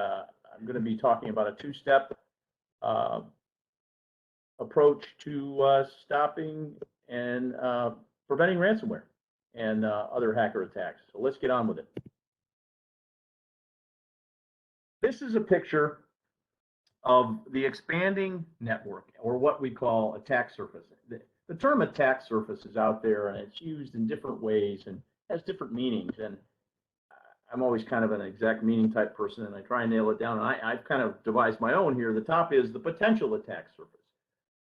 I'm going to be talking about a two-step uh, approach to stopping and preventing ransomware and other hacker attacks. So let's get on with it. This is a picture of the expanding network, or what we call attack surface. The term attack surface is out there, and it's used in different ways and has different meanings. And I'm always kind of an exact meaning type person, and I try and nail it down. And I've kind of devised my own here. The top is the potential attack surface,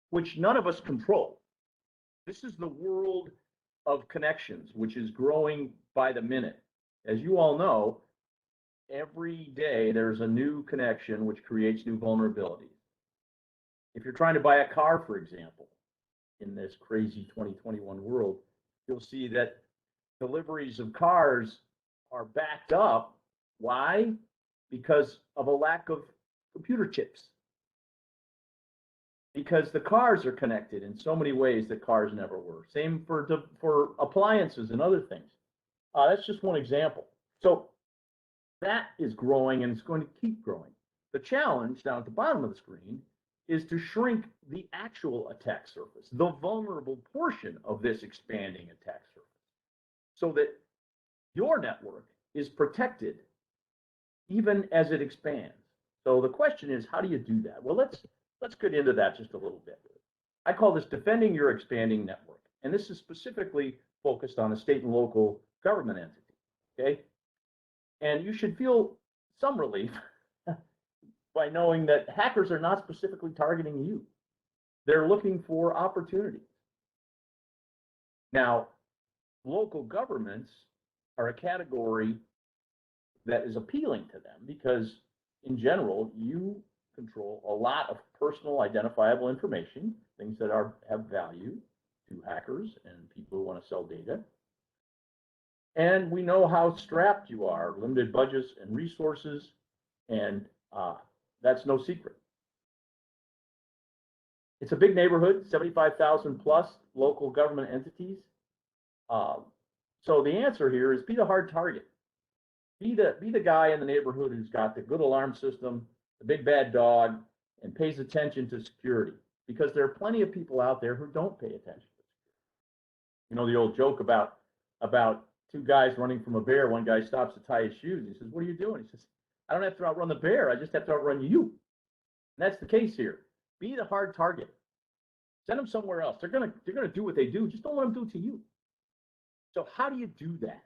which none of us control. This is the world of connections, which is growing by the minute. As you all know, every day there's a new connection which creates new vulnerabilities. If you're trying to buy a car, for example, in this crazy 2021 world, you'll see that deliveries of cars are backed up. Why? Because of a lack of computer chips. Because the cars are connected in so many ways that cars never were. Same for appliances and other things. That's just one example. So that is growing, and it's going to keep growing. The challenge down at the bottom of the screen is to shrink the actual attack surface, the vulnerable portion of this expanding attack surface, so that your network is protected even as it expands. So the question is, how do you do that? Well, let's get into that just a little bit. I call this defending your expanding network, and this is specifically focused on a state and local government entity, okay? And you should feel some relief by knowing that hackers are not specifically targeting you. They're looking for opportunities. Now, local governments are a category that is appealing to them because, in general, you control a lot of personal identifiable information, things that have value to hackers and people who want to sell data. And we know how strapped you are, limited budgets and resources, and that's no secret. It's a big neighborhood, 75,000 plus local government entities. So the answer here is be the hard target. Be the guy in the neighborhood who's got the good alarm system, the big bad dog, and pays attention to security, because there are plenty of people out there who don't pay attention to security. You know the old joke about two guys running from a bear. One guy stops to tie his shoes. He says, "What are you doing?" He says, "I don't have to outrun the bear. I just have to outrun you." And that's the case here. Be the hard target. Send them somewhere else. They're gonna do what they do. Just don't let them do it to you. So how do you do that?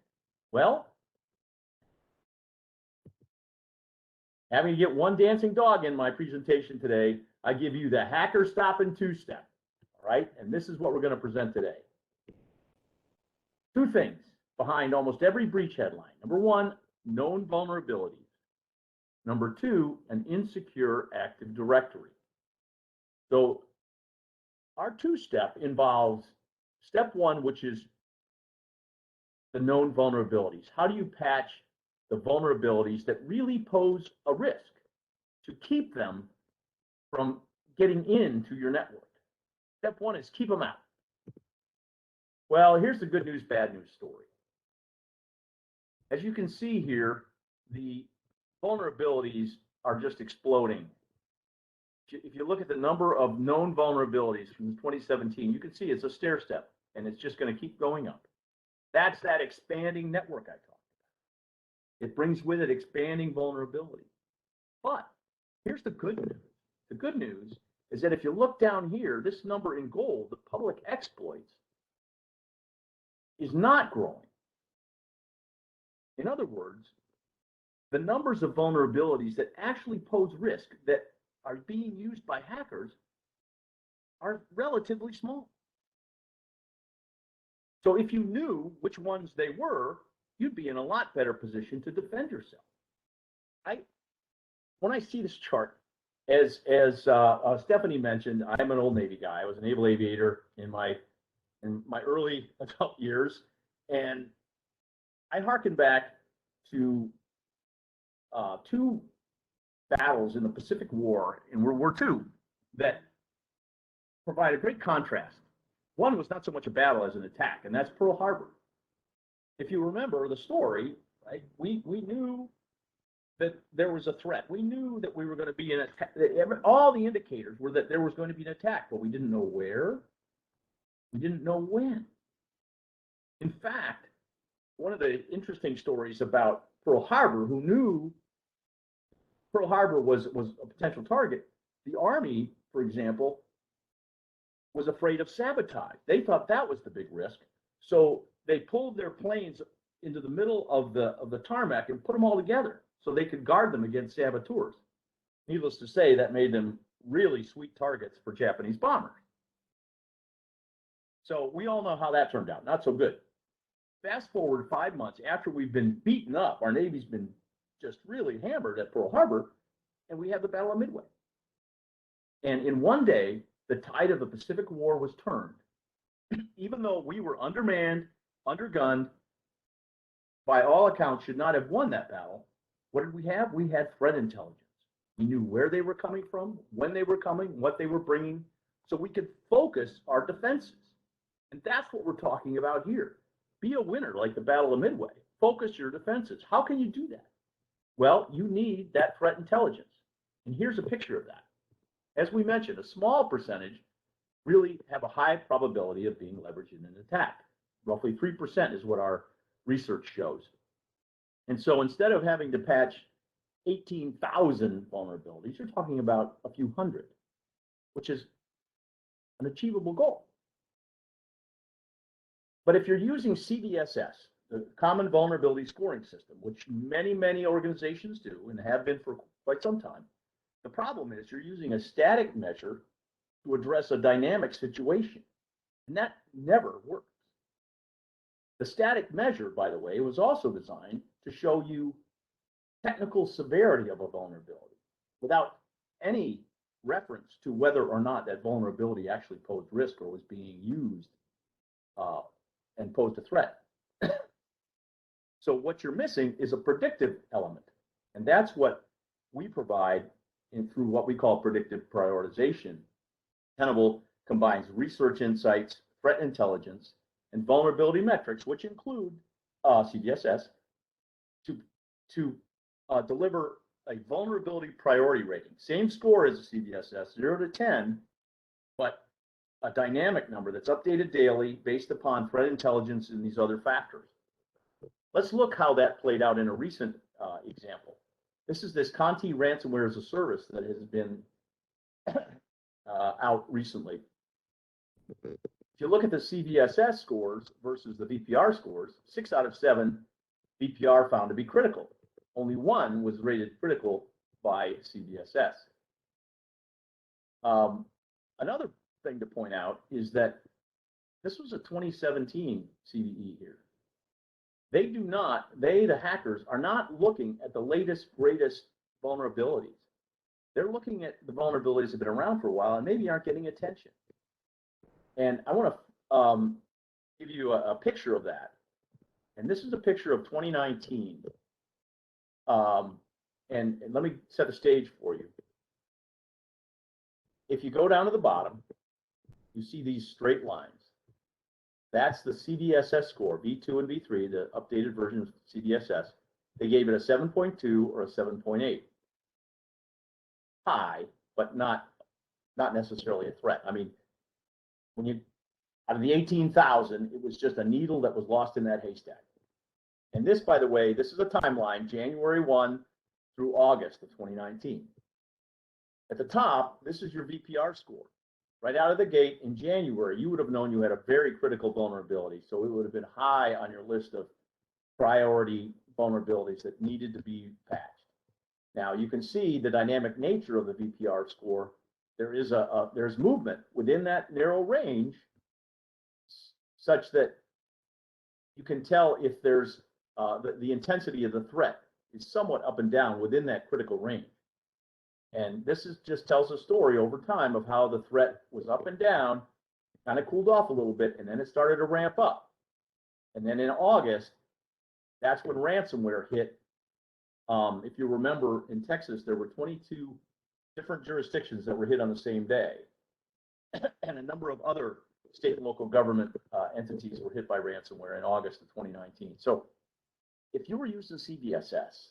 Well, having to get one dancing dog in my presentation today, I give you the hacker stop and two-step. All right, and this is what we're going to present today. Two things behind almost every breach headline. Number one, known vulnerabilities. Number two, an insecure Active Directory. So our two-step involves step one, which is the known vulnerabilities. How do you patch the vulnerabilities that really pose a risk to keep them from getting into your network? Step one is keep them out. Well, here's the good news, bad news story. As you can see here, the vulnerabilities are just exploding. If you look at the number of known vulnerabilities from 2017, you can see it's a stair step, and it's just going to keep going up. That's that expanding network I talked about. It brings with it expanding vulnerability. But here's the good news. The good news is that if you look down here, this number in gold, the public exploits, is not growing. In other words, the numbers of vulnerabilities that actually pose risk that are being used by hackers are relatively small. So if you knew which ones they were, you'd be in a lot better position to defend yourself. When I see this chart, as Stephanie mentioned, I'm an old Navy guy. I was a naval aviator in my early adult years, and I harken back to two battles in the Pacific War in World War II that provide a great contrast. One was not so much a battle as an attack, and that's Pearl Harbor. If you remember the story, right, we knew that there was a threat. We knew that we were going to be in attack. All the indicators were that there was going to be an attack, but we didn't know where. We didn't know when. In fact, one of the interesting stories about Pearl Harbor, who knew Pearl Harbor was a potential target, the Army, for example, was afraid of sabotage. They thought that was the big risk. So they pulled their planes into the middle of the tarmac and put them all together so they could guard them against saboteurs. Needless to say, that made them really sweet targets for Japanese bombers. So we all know how that turned out. Not so good. Fast forward 5 months after we've been beaten up, our Navy's been just really hammered at Pearl Harbor, and we have the Battle of Midway. And in one day, the tide of the Pacific War was turned. Even though we were undermanned, undergunned, by all accounts should not have won that battle, what did we have? We had threat intelligence. We knew where they were coming from, when they were coming, what they were bringing, so we could focus our defenses. And that's what we're talking about here. Be a winner like the Battle of Midway. Focus your defenses. How can you do that? Well, you need that threat intelligence. And here's a picture of that. As we mentioned, a small percentage really have a high probability of being leveraged in an attack. Roughly 3% is what our research shows. And so instead of having to patch 18,000 vulnerabilities, you're talking about a few hundred, which is an achievable goal. But if you're using CVSS, the Common Vulnerability Scoring System, which many organizations do and have been for quite some time, the problem is you're using a static measure to address a dynamic situation, and that never works. The static measure, by the way, was also designed to show you technical severity of a vulnerability without any reference to whether or not that vulnerability actually posed risk or was being used and posed a threat. So what you're missing is a predictive element, and that's what we provide through what we call predictive prioritization. Tenable combines research insights, threat intelligence, and vulnerability metrics, which include CVSS, to deliver a vulnerability priority rating. Same score as a CVSS, 0 to 10, but a dynamic number that's updated daily based upon threat intelligence and these other factors. Let's look how that played out in a recent example. This is this Conti ransomware as a service that has been out recently. If you look at the CVSS scores versus the VPR scores, 6 out of 7 VPR found to be critical. Only 1 was rated critical by CVSS. Another thing to point out is that this was a 2017 CVE here. The hackers are not looking at the latest, greatest vulnerabilities. They're looking at the vulnerabilities that have been around for a while and maybe aren't getting attention. And I want to give you a picture of that. And this is a picture of 2019. And let me set the stage for you. If you go down to the bottom, you see these straight lines. That's the CVSS score, V2 and V3, the updated version of CVSS. They gave it a 7.2 or a 7.8. High, but not necessarily a threat. I mean, when you out of the 18,000, it was just a needle that was lost in that haystack. And this, by the way, this is a timeline, January 1 through August of 2019. At the top, this is your VPR score. Right out of the gate in January, you would have known you had a very critical vulnerability. So it would have been high on your list of priority vulnerabilities that needed to be patched. Now you can see the dynamic nature of the VPR score. There's movement within that narrow range such that you can tell if there's the intensity of the threat is somewhat up and down within that critical range. And this just tells a story over time of how the threat was up and down, kind of cooled off a little bit, and then it started to ramp up. And then in August, that's when ransomware hit. If you remember, in Texas, there were 22 different jurisdictions that were hit on the same day. And a number of other state and local government entities were hit by ransomware in August of 2019. So if you were using CVSS,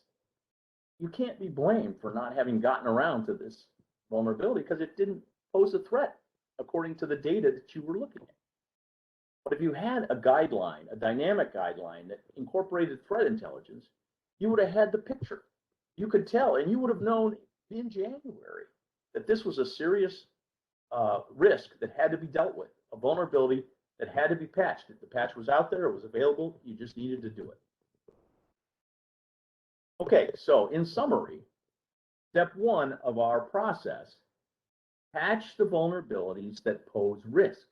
you can't be blamed for not having gotten around to this vulnerability because it didn't pose a threat according to the data that you were looking at. But if you had a guideline, a dynamic guideline that incorporated threat intelligence, you would have had the picture. You could tell, and you would have known in January that this was a serious risk that had to be dealt with, a vulnerability that had to be patched. If the patch was out there, it was available, you just needed to do it. Okay, so in summary, step one of our process, patch the vulnerabilities that pose risk.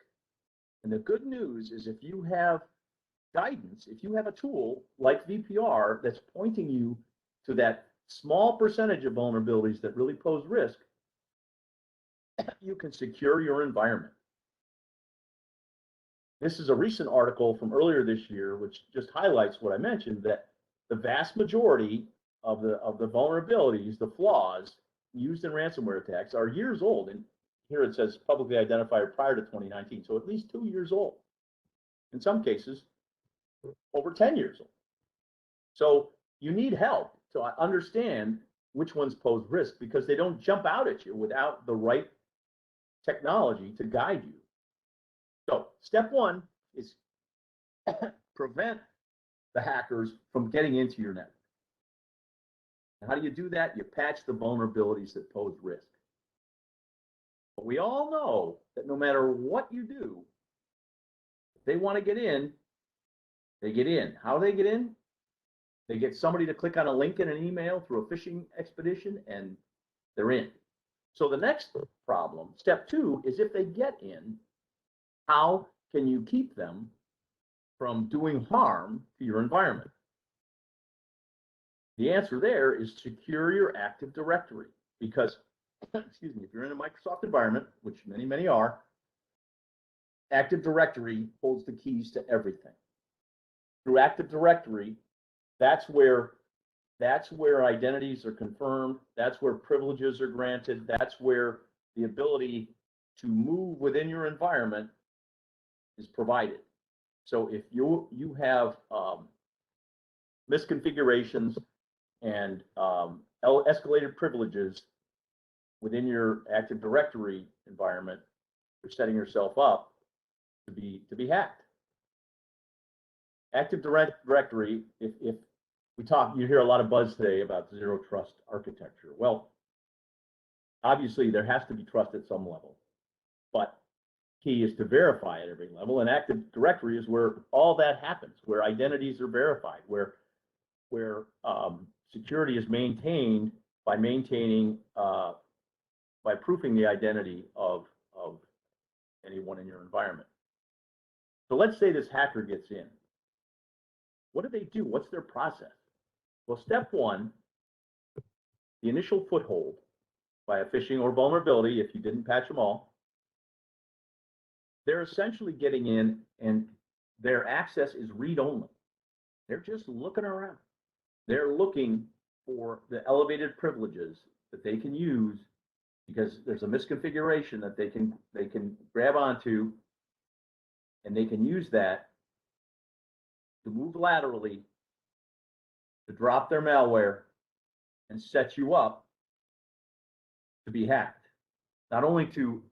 And the good news is if you have guidance, if you have a tool like VPR that's pointing you to that small percentage of vulnerabilities that really pose risk, you can secure your environment. This is a recent article from earlier this year, which just highlights what I mentioned, that the vast majority of the vulnerabilities, the flaws used in ransomware attacks are years old. And here it says publicly identified prior to 2019, so at least 2 years old. In some cases, over 10 years old. So you need help to understand which ones pose risk because they don't jump out at you without the right technology to guide you. So step one is prevent the hackers from getting into your network. And how do you do that? You patch the vulnerabilities that pose risk. But we all know that no matter what you do, if they want to get in, they get in. How do they get in? They get somebody to click on a link in an email through a phishing expedition and they're in. So the next problem, step two, is if they get in, how can you keep them from doing harm to your environment? The answer there is secure your Active Directory because, excuse me, if you're in a Microsoft environment, which many are, Active Directory holds the keys to everything. Through Active Directory, that's where identities are confirmed, that's where privileges are granted, that's where the ability to move within your environment is provided. So if you have misconfigurations and escalated privileges within your Active Directory environment, you're setting yourself up to be hacked. Active Directory, if we talk, you hear a lot of buzz today about zero trust architecture. Well, obviously there has to be trust at some level, but key is to verify at every level. And Active Directory is where all that happens, where identities are verified, where security is maintained by by proofing the identity of anyone in your environment. So let's say this hacker gets in. What do they do? What's their process? Well, step one, the initial foothold by a phishing or vulnerability, if you didn't patch them all, they're essentially getting in and their access is read-only. They're just looking around. They're looking for the elevated privileges that they can use because there's a misconfiguration that they can grab onto, and they can use that to move laterally, to drop their malware and set you up to be hacked. Not only to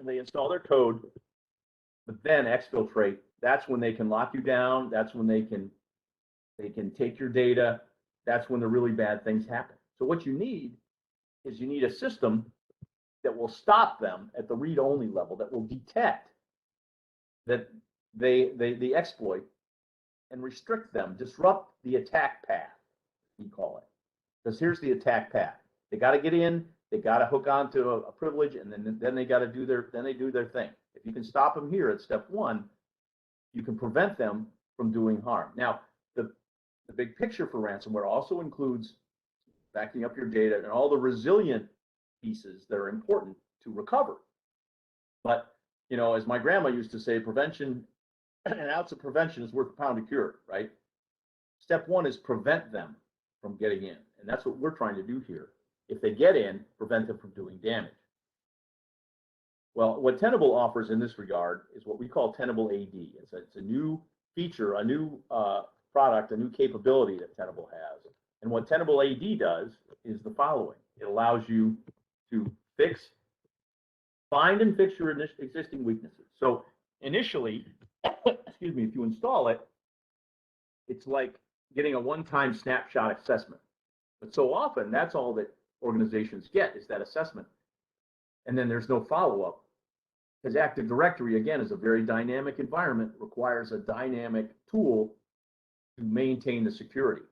they install their code, but then exfiltrate. That's when they can lock you down. That's when they can take your data. That's when the really bad things happen. So what you need is you need a system that will stop them at the read-only level, that will detect that they exploit and restrict them, disrupt the attack path, we call it. Because here's the attack path. They got to get in, they got to hook onto a privilege, and then they got to do their thing. If you can stop them here at step one, you can prevent them from doing harm. Now, the big picture for ransomware also includes backing up your data and all the resilient pieces that are important to recover. But, you know, as my grandma used to say, prevention, an ounce of prevention is worth a pound of cure, right? Step one is prevent them from getting in. And that's what we're trying to do here. If they get in, prevent them from doing damage. Well, what Tenable offers in this regard is what we call Tenable AD. It's a new feature, a new product, a new capability that Tenable has And what Tenable AD does is the following. It allows you to find and fix your existing weaknesses. So initially, excuse me, if you install it, it's like getting a one-time snapshot assessment. But so often, that's all that organizations get is that assessment. And then there's no follow-up. Because Active Directory, again, is a very dynamic environment, requires a dynamic tool to maintain the security.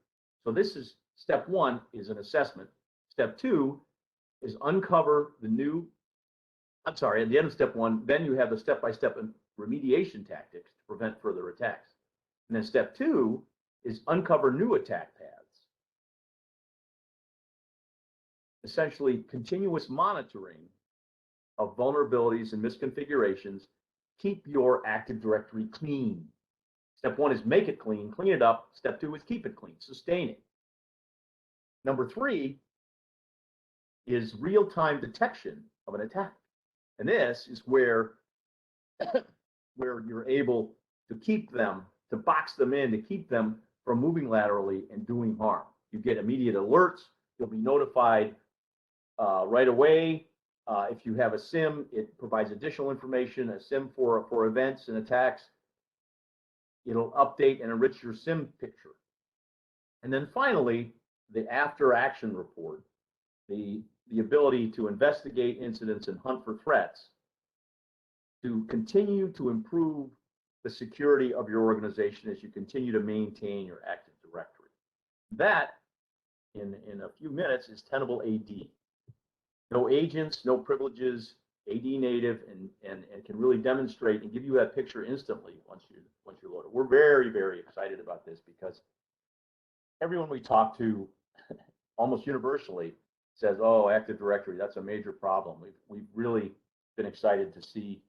So this is step one, is an assessment. Step two is uncover the new, at the end of step one, then you have the step-by-step remediation tactics to prevent further attacks. And then step two is uncover new attack paths. Essentially, continuous monitoring of vulnerabilities and misconfigurations. Keep your Active Directory clean. Step one is make it clean it up. Step two is keep it clean, sustain it. Number three is real-time detection of an attack. And this is where you're able to keep them, to box them in, to keep them from moving laterally and doing harm. You get immediate alerts. You'll be notified right away. If you have a SIM, it provides additional information, a SIM for events and attacks. It'll update and enrich your SIM picture. And then finally, the after action report, the ability to investigate incidents and hunt for threats to continue to improve the security of your organization as you continue to maintain your Active Directory. That, in a few minutes, is Tenable AD. No agents, no privileges, AD native, and can really demonstrate and give you that picture instantly once you load it. We're very, very excited about this because everyone we talk to almost universally says, oh, Active Directory, that's a major problem. We've really been excited to see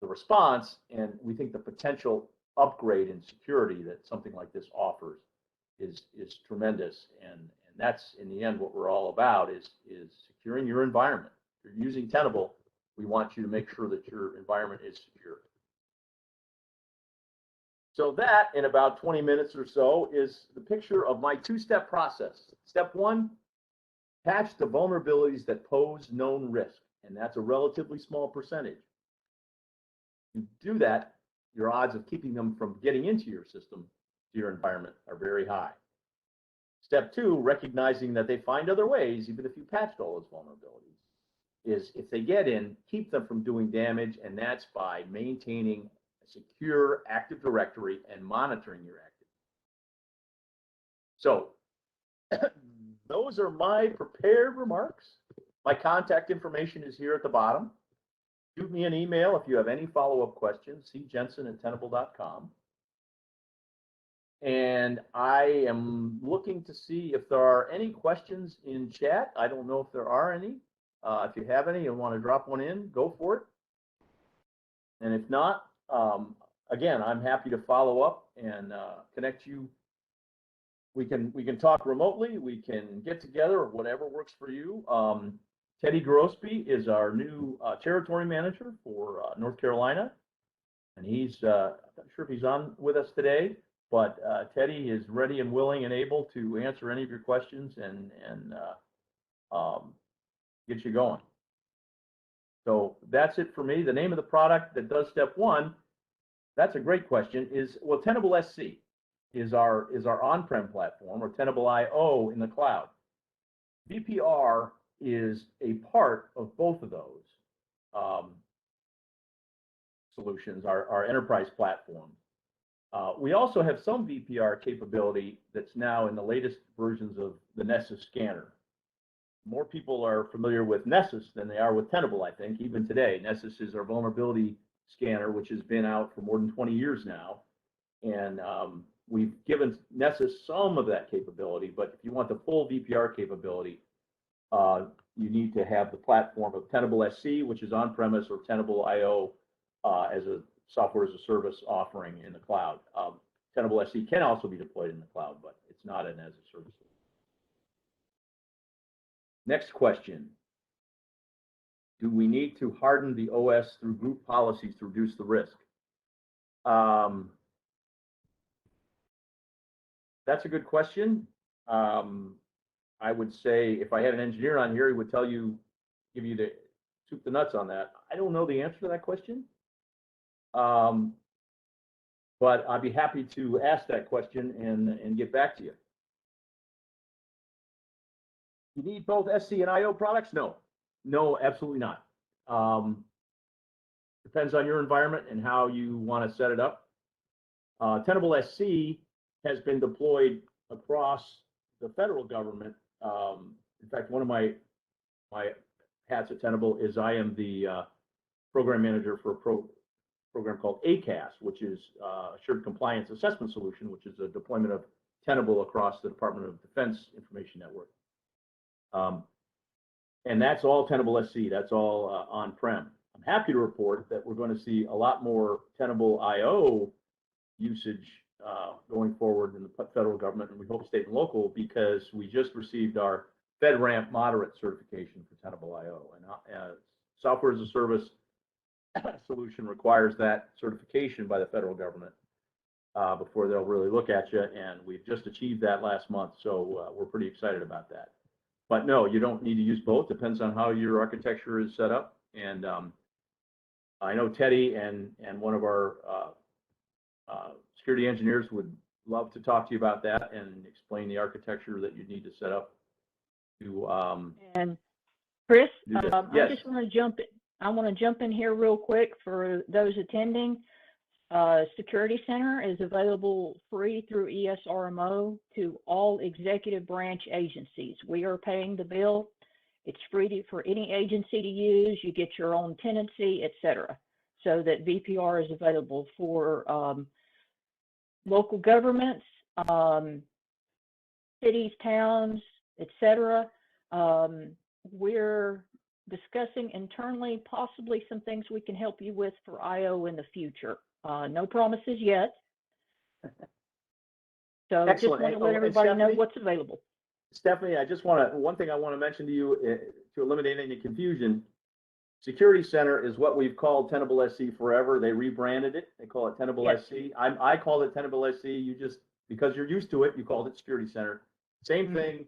the response, and we think the potential upgrade in security that something like this offers is tremendous. And that's, in the end, what we're all about is securing your environment. If you're using Tenable, we want you to make sure that your environment is secure. So that, in about 20 minutes or so, is the picture of my two-step process. Step one, patch the vulnerabilities that pose known risk, and that's a relatively small percentage. If you do that, your odds of keeping them from getting into your system, to your environment, are very high. Step two, recognizing that they find other ways, even if you patched all those vulnerabilities, is if they get in, keep them from doing damage, and that's by maintaining a secure Active Directory and monitoring your Active. So those are my prepared remarks. My contact information is here at the bottom. Shoot me an email if you have any follow-up questions, cjensen@tenable.com. And I am looking to see if there are any questions in chat. I don't know if there are any. If you have any and want to drop one in, go for it. And if not, again, I'm happy to follow up and connect you. We can talk remotely. We can get together, whatever works for you. Teddy Grosby is our new territory manager for North Carolina, and he's I'm not sure if he's on with us today. But Teddy is ready and willing and able to answer any of your questions and get you going. So that's it for me. The name of the product that does step one, that's a great question, is, well, Tenable SC is our on-prem platform, or Tenable IO in the cloud. VPR is a part of both of those solutions, our enterprise platform. We also have some VPR capability that's now in the latest versions of the Nessus scanner. More people are familiar with Nessus than they are with Tenable, I think, even today. Nessus is our vulnerability scanner, which has been out for more than 20 years now. And we've given Nessus some of that capability, but if you want the full VPR capability, you need to have the platform of Tenable SC, which is on-premise, or Tenable IO as a software as a service offering in the cloud. Tenable SC can also be deployed in the cloud, but it's not an as a service. Next question. Do we need to harden the OS through group policies to reduce the risk? That's a good question. I would say if I had an engineer on here, he would tell you, give you the soup the nuts on that. I don't know the answer to that question. But I'd be happy to ask that question and get back to you. You need both SC and IO products? No, absolutely not. Depends on your environment and how you want to set it up. Tenable SC has been deployed across the federal government. In fact, one of my hats at Tenable is I am the program manager for a program called ACAS, which is Assured Compliance Assessment Solution, which is a deployment of Tenable across the Department of Defense Information Network. And that's all Tenable SC. That's all on-prem. I'm happy to report that we're going to see a lot more Tenable IO usage going forward in the federal government, and we hope state and local, because we just received our FedRAMP moderate certification for Tenable IO. And software as a service solution requires that certification by the federal government before they'll really look at you, and we've just achieved that last month, so we're pretty excited about that. But no, you don't need to use both. Depends on how your architecture is set up. And I know Teddy and one of our security engineers would love to talk to you about that and explain the architecture that you need to set up to. And Chris, yes. I just want to jump in. I want to jump in here real quick for those attending. Security Center is available free through ESRMO to all executive branch agencies. We are paying the bill. It's free for any agency to use. You get your own tenancy, etc. So that VPR is available for local governments, cities, towns, etc. We're discussing internally possibly some things we can help you with for IO in the future. No promises yet. So Excellent. just want to let everybody know what's available. Stephanie, I just want to, one thing I want to mention to you to eliminate any confusion. Security Center is what we've called Tenable SC forever. They rebranded it. They call it Tenable SC. I called it Tenable SC. You just, because you're used to it, you called it Security Center. Same thing,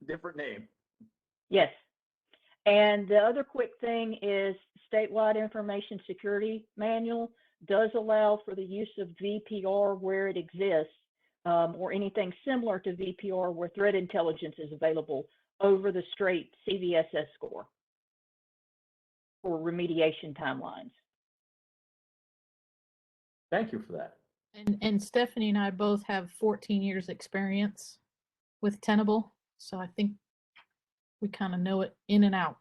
different name. Yes. And the other quick thing is statewide information security manual does allow for the use of VPR where it exists, or anything similar to VPR where threat intelligence is available over the straight CVSS score for remediation timelines. Thank you for that. And Stephanie and I both have 14 years experience with Tenable, so I think we kind of know it in and out.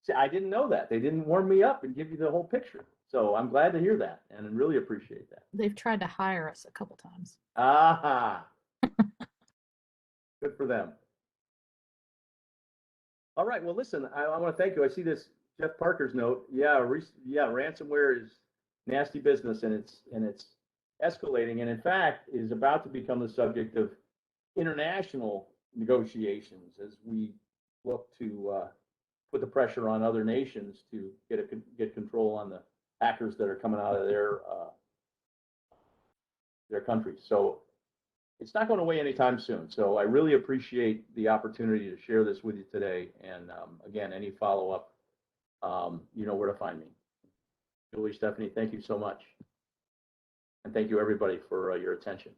See, I didn't know that. They didn't warm me up and give you the whole picture. So I'm glad to hear that and really appreciate that. They've tried to hire us a couple times. Aha. Good for them. All right. Well, listen, I want to thank you. I see this Jeff Parker's note. Yeah, ransomware is nasty business, and it's escalating, and in fact is about to become the subject of international negotiations as we look to put the pressure on other nations to get control on the hackers that are coming out of their countries. So it's not going away anytime soon. So I really appreciate the opportunity to share this with you today. And again, any follow-up, you know where to find me. Julie, Stephanie, thank you so much. And thank you everybody for your attention.